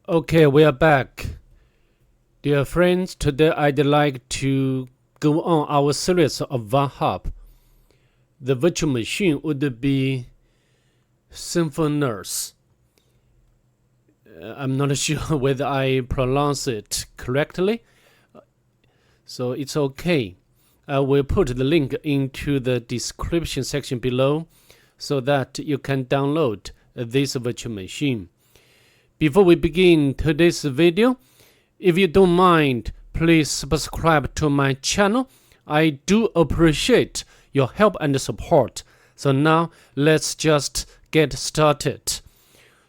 Okay, we are back. Dear friends, today I'd like to go on our series of Vulnhub. The virtual machine would be Symfonos. I'm not sure whether I pronounce it correctly, so it's okay. I will put the link into the description section below so that you can download this virtual machine. Before we begin today's video, if you don't mind, please subscribe to my channel. I do appreciate your help and support. So now let's just get started.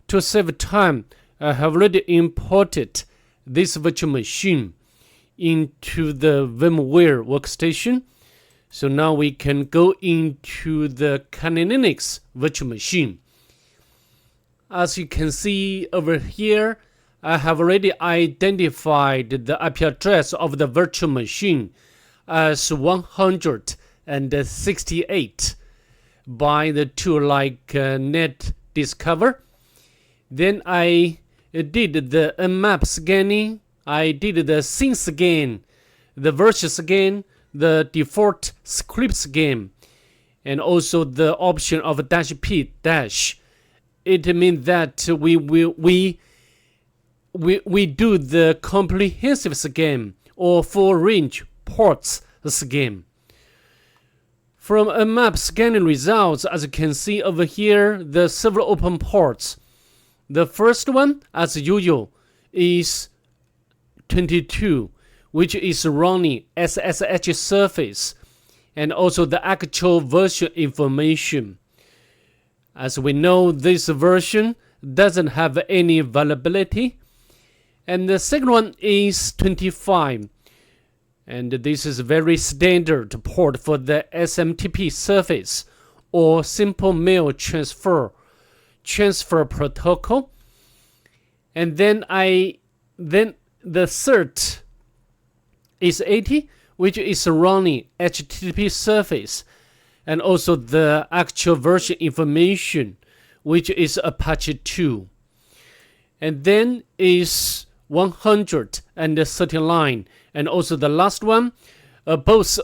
To save time, I have already imported this virtual machine into the VMware workstation. So now we can go into the Reconnaissance virtual machine. As you can see over here, I have already identified the IP address of the virtual machine as 168 by the tool like Net Discover. Then I did the nmap scanning, I did the scene scan, the version scan, the default script scan, and also the option of -p-. It means that we do the comprehensive scan or full range ports scan. From a map scanning results, as you can see over here, the several open ports. The first one, as usual, is 22, which is running SSH service, and also the actual version information. As we know, this version doesn't have any availability. And the second one is 25. And this is very standard port for the SMTP service or simple mail transfer protocol. And then the third is 80, which is running HTTP service, and also the actual version information, which is Apache 2. And then is 139, and also the last one, both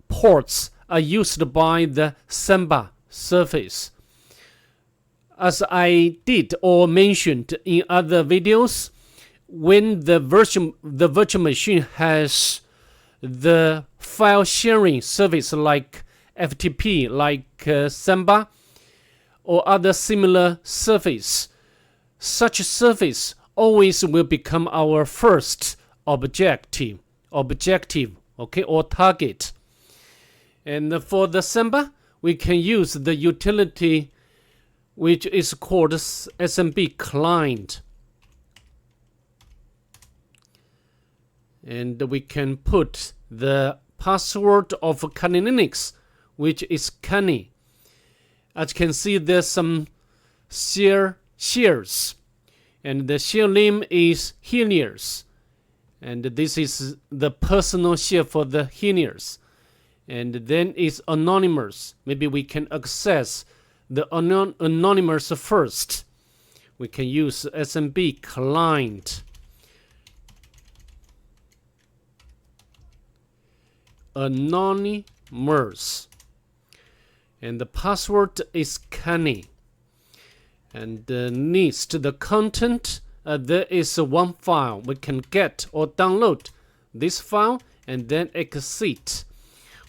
ports are used by the Samba service. As I did or mentioned in other videos, when the virtual machine has the file sharing service like FTP, like Samba or other similar service, such service always will become our first objective, okay, or target. And for the Samba, we can use the utility which is called SMB client. And we can put the password of Reconnaissance, which is Canny. As you can see, there's some shares, and the share name is Heliers, and this is the personal share for the Heliers. And then it's anonymous. Maybe we can access the anonymous first. We can use SMB client. Anonymous. And the password is Canny. And next, the content, there is one file. We can get or download this file and then exit.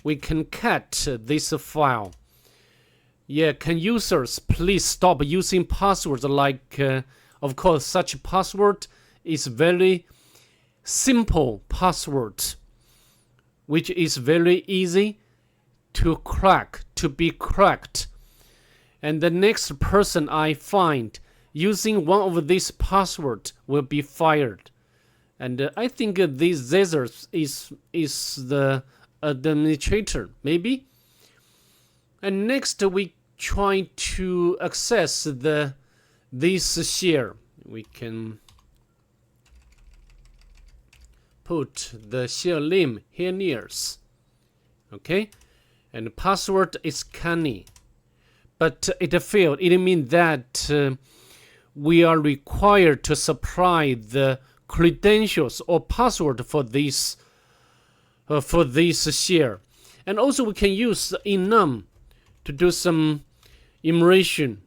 We can cat this file. Yeah, can users please stop using passwords like, of course, such password is very simple password, which is very easy to be cracked. And the next person I find using one of these passwords will be fired. And I think this user is the administrator, maybe. And next we try to access this share. We can put the share name here nears. Okay, and the password is Canny, but it failed. It means that we are required to supply the credentials or password for this share. And also we can use enum to do some enumeration.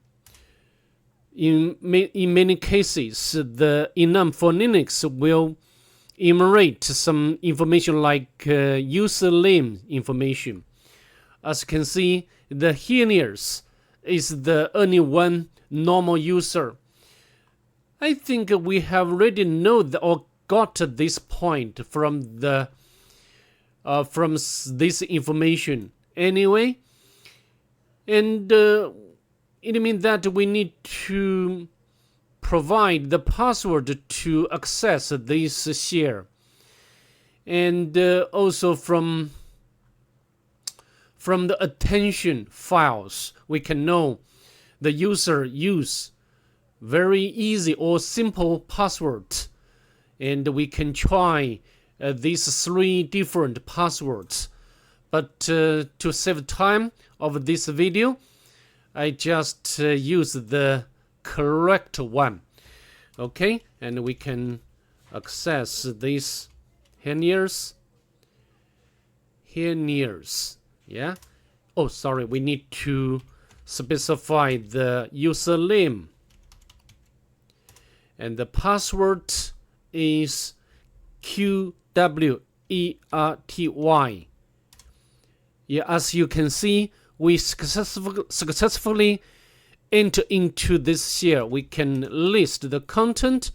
In many cases, the enum for Linux will enumerate some information like user name information. As you can see, the here's is the only one normal user. I think we have already know or got to this point from the from this information anyway, and it means that we need to provide the password to access this share, and also from the attention files we can know the user use very easy or simple password, and we can try these 3 different passwords. But to save time of this video, I just use the correct one. Okay, and we can access this here's. Yeah. Oh, sorry, we need to specify the username. And the password is QWERTY. Yeah, as you can see, we successfully enter into this share. We can list the content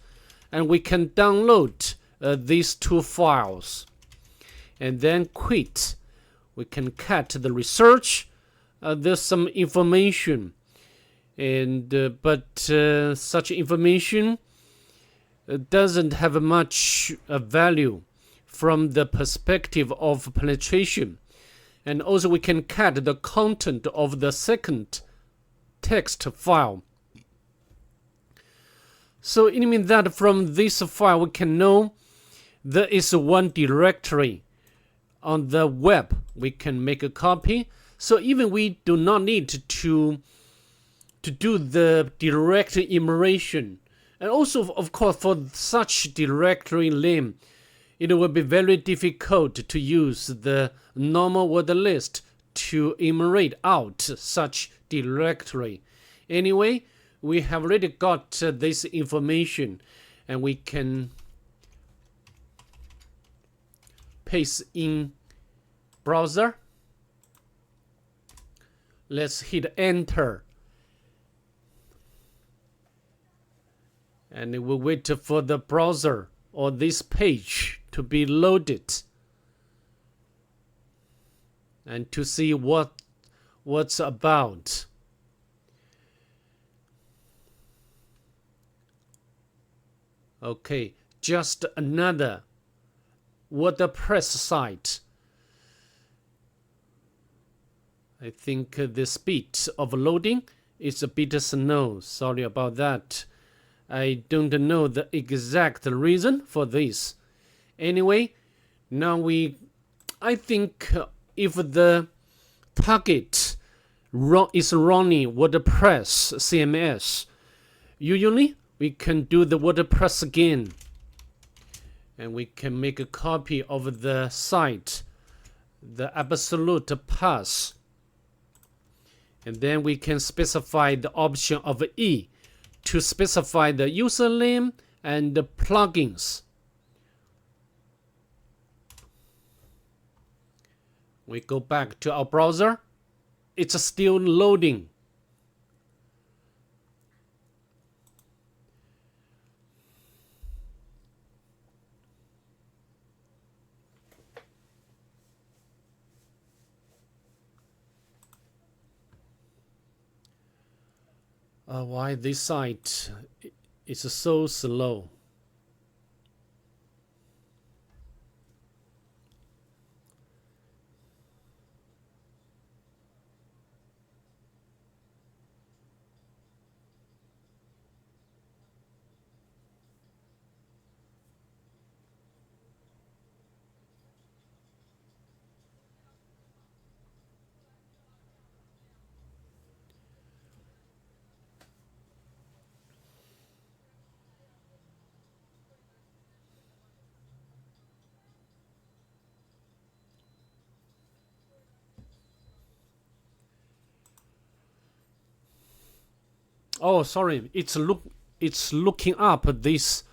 and we can download these 2 files. And then quit. We can cut the research. There's some information, and but such information doesn't have much value from the perspective of penetration. And also we can cut the content of the second text file. So it means that from this file we can know there is one directory on the web. We can make a copy. So even we do not need to do the direct enumeration. And also, of course, for such directory name, it will be very difficult to use the normal word list to enumerate out such directory. Anyway, we have already got this information, and we can paste in browser. Let's hit enter. And it will wait for the browser or this page to be loaded and to see what's about. Okay, just another WordPress site. I think the speed of loading is a bit slow. Sorry about that. I don't know the exact reason for this. Anyway, now I think if the target is running WordPress CMS, usually we can do the WordPress again. And we can make a copy of the site, the absolute path. And then we can specify the option of E to specify the username and the plugins. We go back to our browser. It's still loading. Why this site is so slow? Oh, sorry, it's looking up this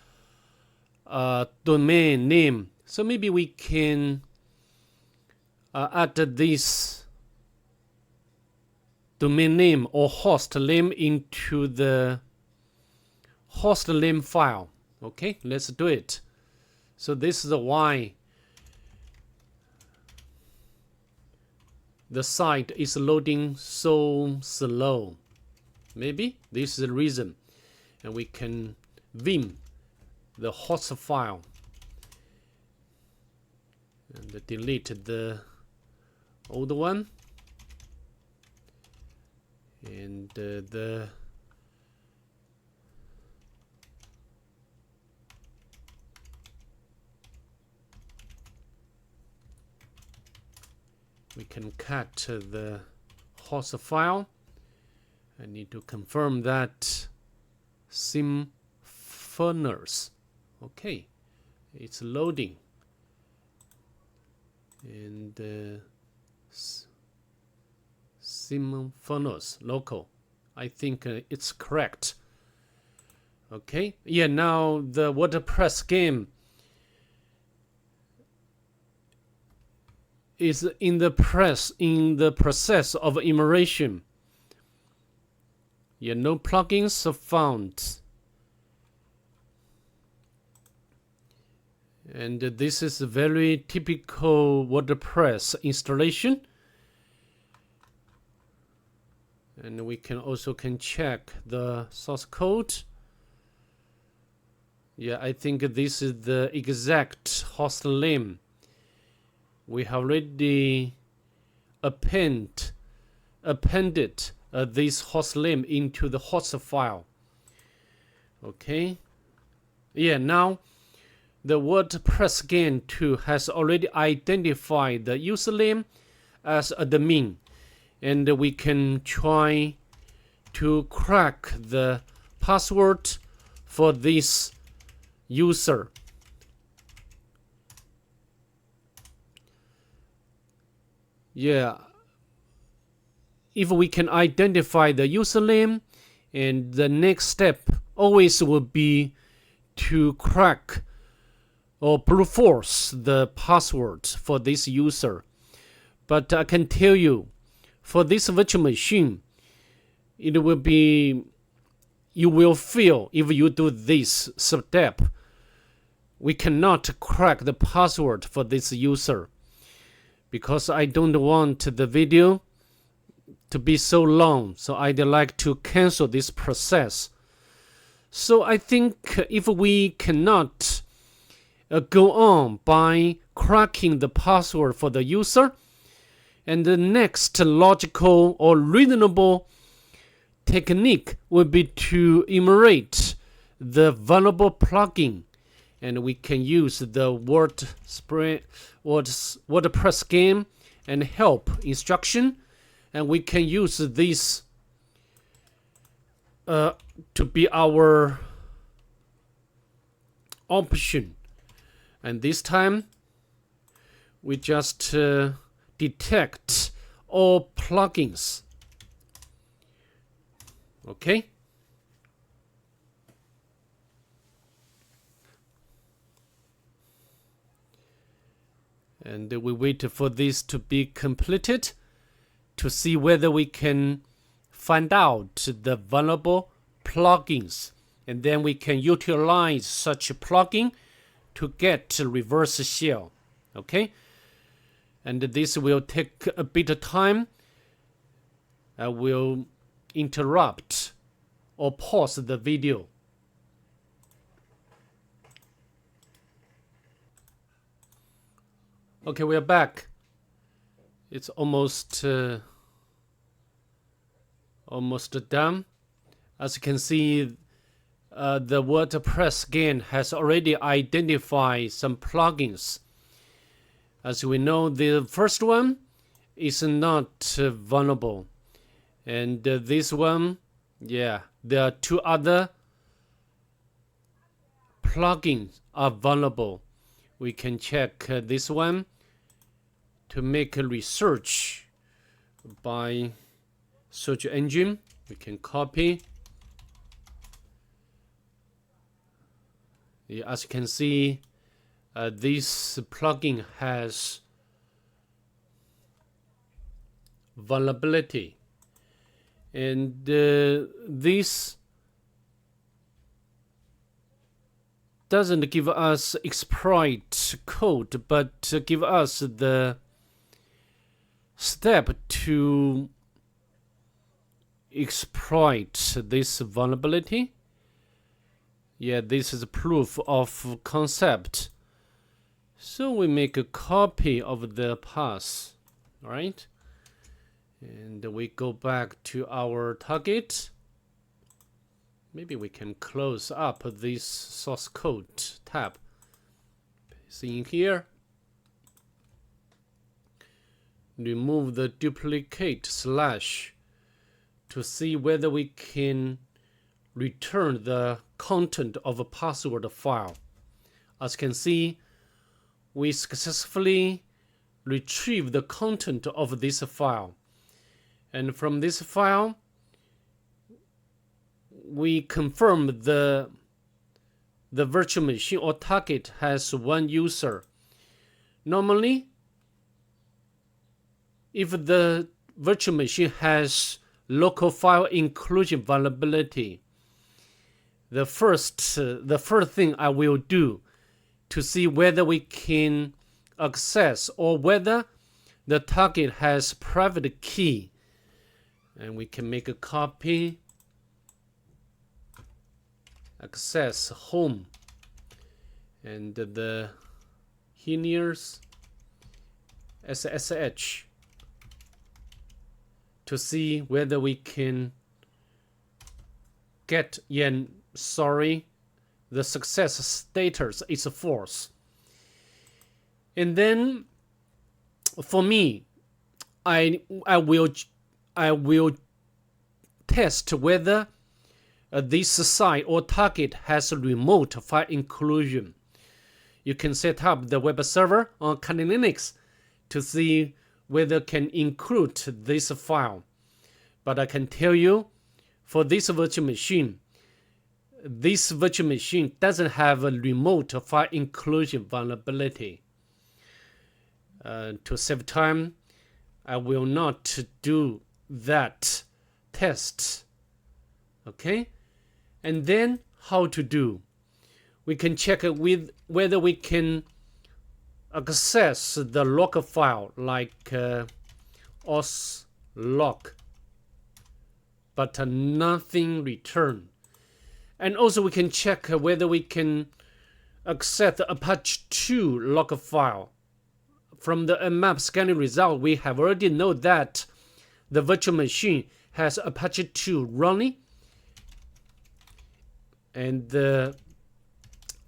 domain name. So maybe we can add this domain name or host name into the host name file. Okay, let's do it. So this is why the site is loading so slow. Maybe this is the reason. And we can vim the host file and delete the old one, and we can cut the host file. I need to confirm that Symfonos. Okay, it's loading. And Symfonos local. I think it's correct. Okay, yeah, now the WordPress game is in the process of enumeration. Yeah, no plugins are found. And this is a very typical WordPress installation. And we can also check the source code. Yeah, I think this is the exact host name. We have already appended this host name into the host file. Okay. Yeah, now the WordPress game 2 has already identified the username as admin, and we can try to crack the password for this user. Yeah, if we can identify the username, and the next step always will be to crack or brute force the password for this user. But I can tell you, for this virtual machine, it will be, you will feel if you do this step, we cannot crack the password for this user, because I don't want the video to be so long, so I'd like to cancel this process. So I think if we cannot go on by cracking the password for the user, and the next logical or reasonable technique would be to enumerate the vulnerable plugin, and we can use the WordPress game and help instruction, and we can use this to be our option. And this time we just detect all plugins. Okay. And we wait for this to be completed to see whether we can find out the vulnerable plugins, and then we can utilize such a plugin to get reverse shell. Okay, and this will take a bit of time. I will interrupt or pause the video. Okay, we are back. It's almost done. As you can see, the WordPress game has already identified some plugins. As we know, the first one is not vulnerable, and this one, yeah, there are two other plugins are vulnerable. We can check this one to make a research by search engine. We can copy As you can see, this plugin has vulnerability, and this doesn't give us exploit code, but give us the step to exploit this vulnerability. Yeah, this is proof of concept. So we make a copy of the path, right? And we go back to our target. Maybe we can close up this source code tab. See in here. Remove the duplicate slash to see whether we can return the content of a password file. As you can see, we successfully retrieve the content of this file. And from this file, we confirm the virtual machine or target has one user. Normally, if the virtual machine has local file inclusion vulnerability, the first thing I will do to see whether we can access or whether the target has private key, and we can make a copy, access home, and the here's SSH to see whether we can get the success status is false. And then for me, I will test whether this site or target has remote file inclusion. You can set up the web server on Kali Linux to see whether can include this file. But I can tell you, for this virtual machine doesn't have a remote file inclusion vulnerability. To save time, I will not do that test. Okay? And then how to do? We can check with whether we can access the log file like os log, but nothing returned. And also we can check whether we can access the Apache 2 log file. From the Nmap scanning result, we have already know that the virtual machine has Apache 2 running, and the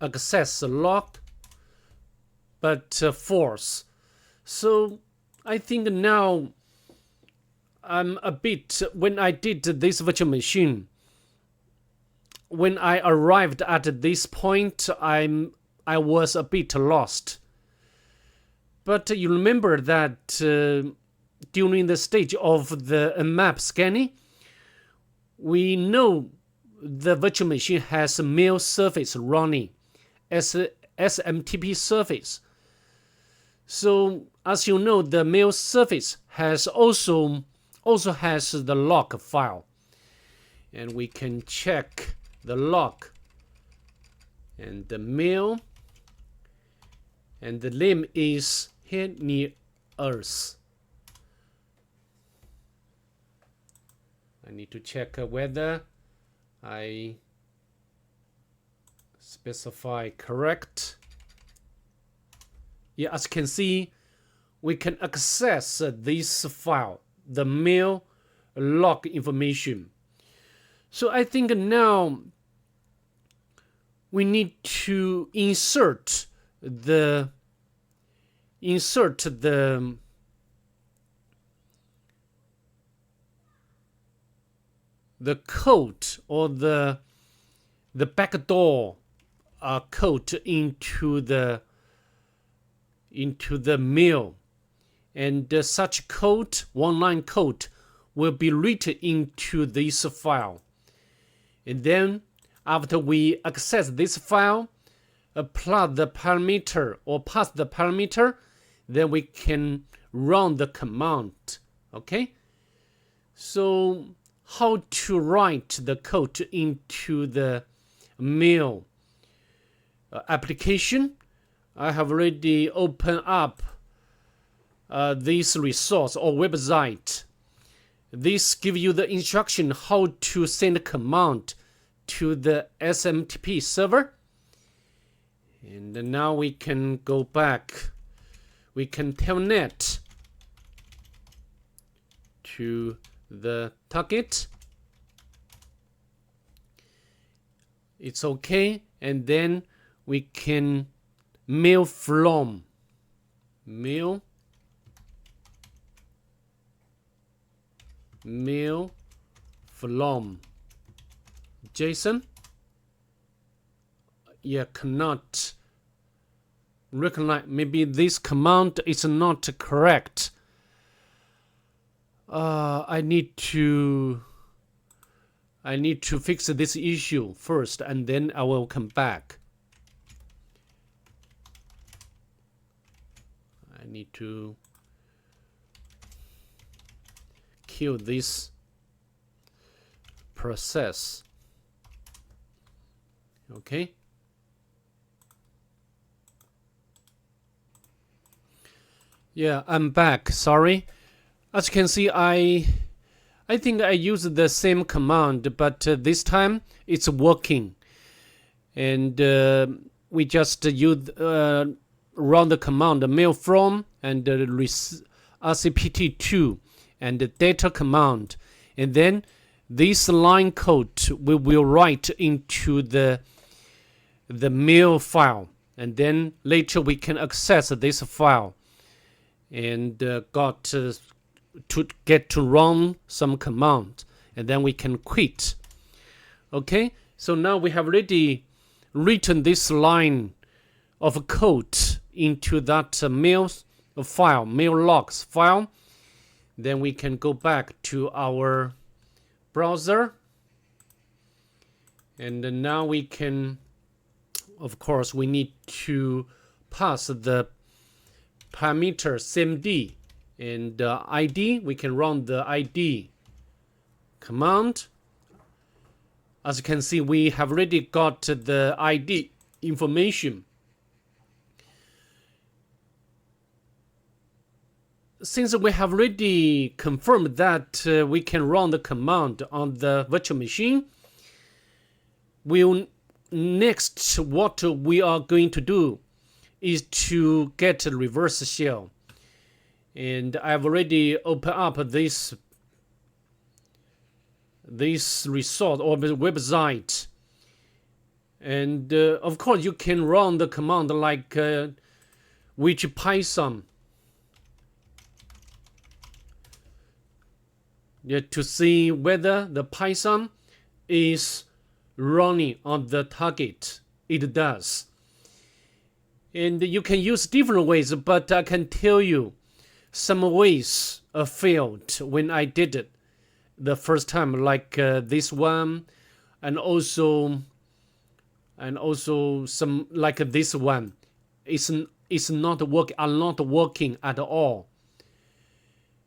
access log, but false. So I think now I'm a bit, when I did this virtual machine, when I arrived at this point, I was a bit lost. But you remember that during the stage of the map scanning, we know the virtual machine has a mail service running as a SMTP service. So as you know, the mail service has also has the log file, and we can check the log and the mail, and the name is here near us. I need to check whether I specify correct. Yeah, as you can see, we can access this file, the mail log information. So I think now we need to insert the code or the backdoor code into the mail, and such code, one-line code, will be written into this file. And then after we access this file, plot the parameter or pass the parameter, then we can run the command. Okay, so how to write the code into the mail application? I have already opened up this resource or website. This gives you the instruction how to send a command to the SMTP server. And now we can go back. We can telnet to the target. It's okay. And then we can mail from JSON. Yeah, cannot recognize. Maybe this command is not correct. I need to fix this issue first, and then I will come back. I need to kill this process. Okay. Yeah, I'm back. Sorry. As you can see, I think I used the same command, but this time it's working. And we just run the command mail from and rcpt2 and the data command. And then this line code we will write into the mail file. And then later we can access this file and get to run some command, and then we can quit. Okay, so now we have already written this line of code into that mail file, mail logs file. Then we can go back to our browser, and now we can, of course, we need to pass the parameter cmd and ID. We can run the ID command. As you can see, we have already got the ID information. Since we have already confirmed that we can run the command on the virtual machine, next what we are going to do is to get a reverse shell. And I've already opened up this resource or website. And of course, you can run the command like which Python to see whether the Python is running on the target. It does. And you can use different ways, but I can tell you some ways failed when I did it the first time, like this one, and also some like this one. It's not working at all.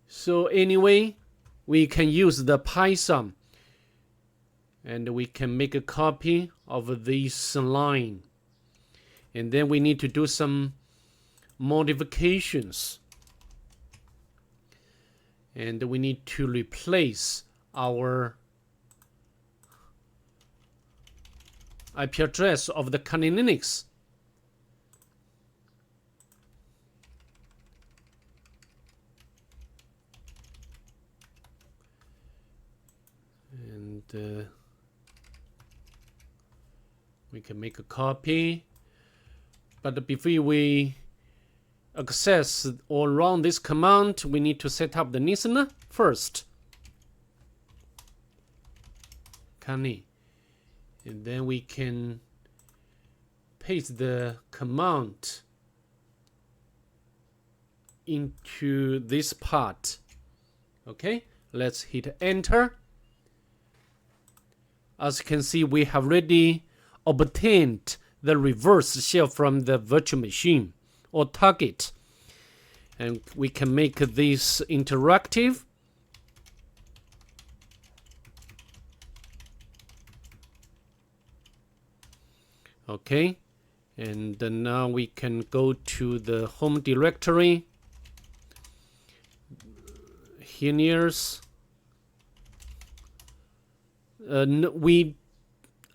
So anyway, we can use the Python, and we can make a copy of this line, and then we need to do some modifications. And we need to replace our IP address of the Kali Linux. And we can make a copy. But before we access or run this command, we need to set up the listener first. Kali. And then we can paste the command into this part. Okay, let's hit enter. As you can see, we have already obtained the reverse shell from the virtual machine or target. And we can make this interactive. Okay, and now we can go to the home directory. Here's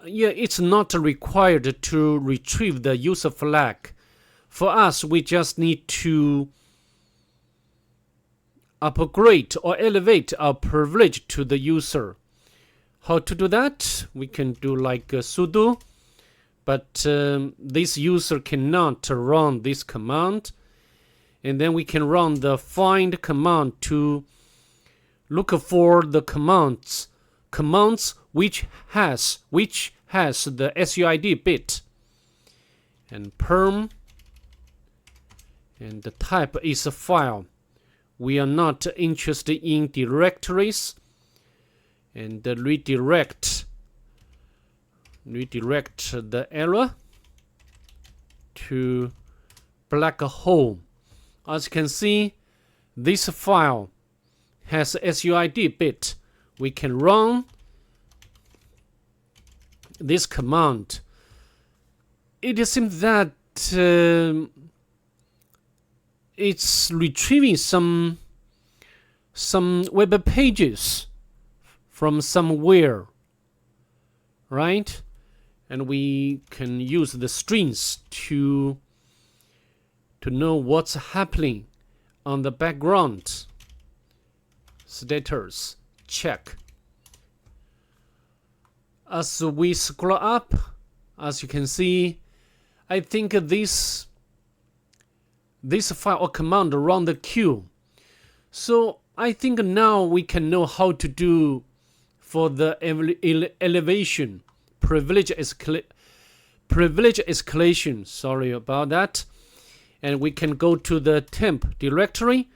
it's not required to retrieve the user flag. For us, we just need to upgrade or elevate our privilege to the user. How to do that? We can do like sudo, but this user cannot run this command. And then we can run the find command to look for the commands which has the SUID bit, and perm, and the type is a file. We are not interested in directories, and redirect the error to black hole. As you can see, this file has SUID bit. We can run this command. It seems that it's retrieving some web pages from somewhere, right? And we can use the strings to know what's happening on the background. Status check. As we scroll up, as you can see, I think this file or command run the queue. So I think now we can know how to do for the elevation, privilege escalation. Sorry about that. And we can go to the temp directory.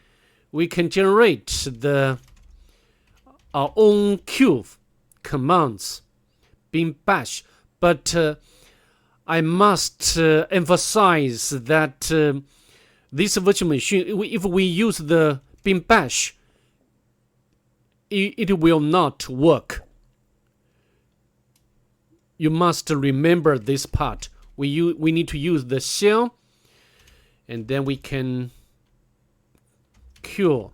We can generate our own queue commands, bin bash. But I must emphasize that this virtual machine, if we use the bin bash, it will not work. You must remember this part. We need to use the shell, and then we can cure,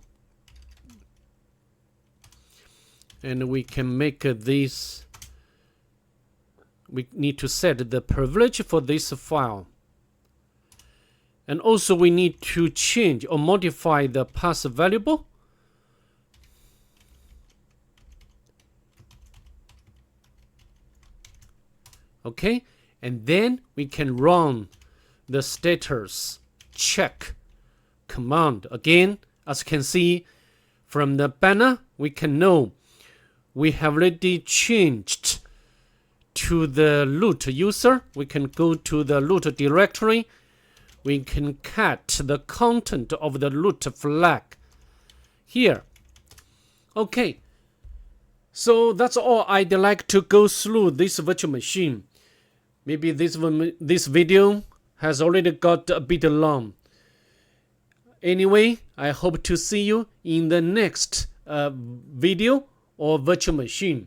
and we can make this. We need to set the privilege for this file, and also we need to change or modify the path variable. Okay, and then we can run the status check command again. As you can see from the banner, we can know we have already changed to the root user. We can go to the root directory. We can cut the content of the root flag here. Okay, so that's all. I'd like to go through this virtual machine. Maybe this video has already got a bit long. Anyway, I hope to see you in the next video or virtual machine.